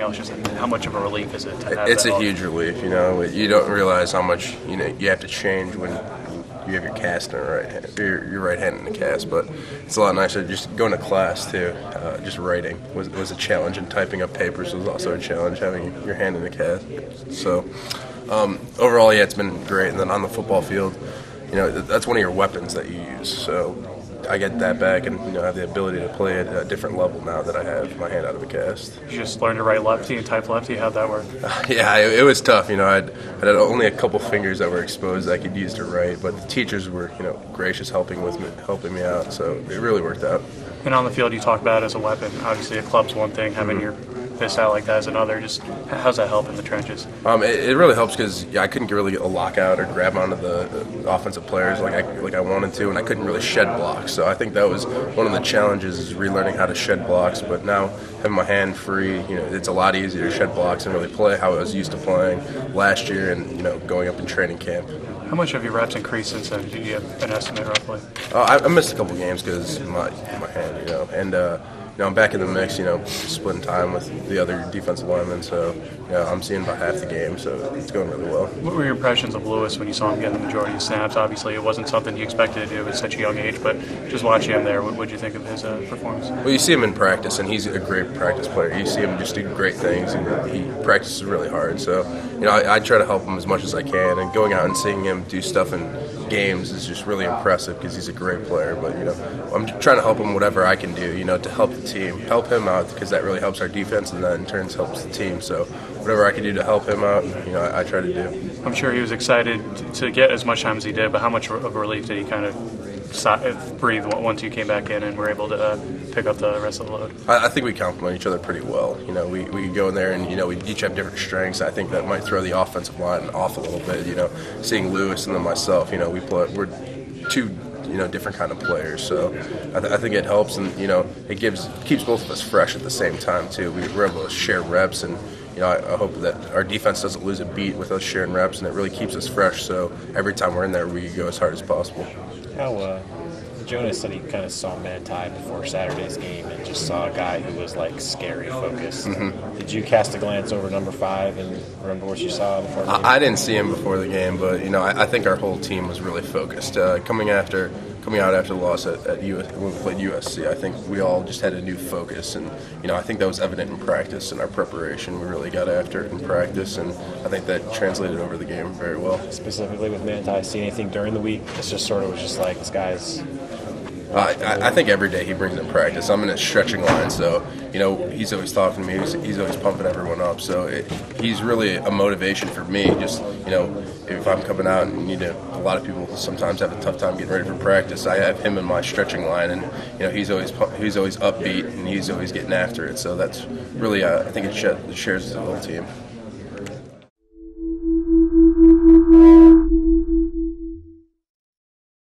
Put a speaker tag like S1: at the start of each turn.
S1: else? Just how much of a relief is it to have
S2: It's
S1: that
S2: a huge relief, You don't realize how much, you have to change when you have your cast in the right hand, your right hand in the cast. But it's a lot nicer just going to class, too. Just writing was a challenge, and typing up papers was also a challenge, having your hand in the cast. So overall, yeah, it's been great. And then on the football field, that's one of your weapons that you use. So I get that back, and have the ability to play at a different level now that I have my hand out of a cast.
S1: You just learned to write lefty and type lefty. How'd that work?
S2: Yeah, it was tough. I had only a couple fingers that were exposed that I could use to write, but the teachers were gracious helping me out, so it really worked out.
S1: And on the field, you talk about it as a weapon. Obviously, a club's one thing, having your fist out like that is another. Just how's that help in the trenches?
S2: It really helps because I couldn't really get a lockout or grab onto the offensive players like I wanted to, and I couldn't really shed blocks. So I think that was one of the challenges, is relearning how to shed blocks. But now having my hand free, it's a lot easier to shed blocks and really play how I was used to playing last year, and going up in training camp.
S1: How much have your reps increased since then? Do you have an estimate roughly?
S2: I missed a couple games because my hand, and I'm back in the mix, splitting time with the other defensive linemen, so I'm seeing about half the game, so it's going really well.
S1: What were your impressions of Lewis when you saw him get the majority of snaps? Obviously, it wasn't something you expected to do at such a young age, but just watching him there, what did you think of his performance?
S2: Well, you see him in practice, and he's a great practice player. You see him just do great things, and he practices really hard. So, I try to help him as much as I can, and going out and seeing him do stuff in games is just really impressive because he's a great player. But, I'm trying to help him whatever I can do, to help the team, help him out, because that really helps our defense, and that in turn helps the team. So whatever I can do to help him out, I try to do.
S1: I'm sure he was excited to get as much time as he did, but how much of a relief did he kind of breathe once you came back in and were able to pick up the rest of the load?
S2: I think we complement each other pretty well. We go in there and, we each have different strengths. I think that might throw the offensive line off a little bit, seeing Lewis and then myself, we're two different kind of players, so I think it helps, and it keeps both of us fresh at the same time too. We're able to share reps, and I hope that our defense doesn't lose a beat with us sharing reps, and it really keeps us fresh. So every time we're in there, we go as hard as possible.
S3: How Jonas said he kind of saw Manti before Saturday's game and just saw a guy who was scary focused. Mm-hmm. Did you cast a glance over number 5 and remember what you saw before the game?
S2: I didn't see him before the game, but I think our whole team was really focused. Coming out after the loss at when we played USC, I think we all just had a new focus, and I think that was evident in practice and our preparation. We really got after it in practice, and I think that translated over the game very well.
S3: Specifically with Manti, see anything during the week? It's just sort of was just like, this guy's.
S2: I think every day he brings in practice. I'm in a stretching line, so he's always talking to me. He's always pumping everyone up. So he's really a motivation for me. Just if I'm coming out and a lot of people sometimes have a tough time getting ready for practice. I have him in my stretching line, and he's always upbeat, and he's always getting after it. So that's really I think it shares the whole team.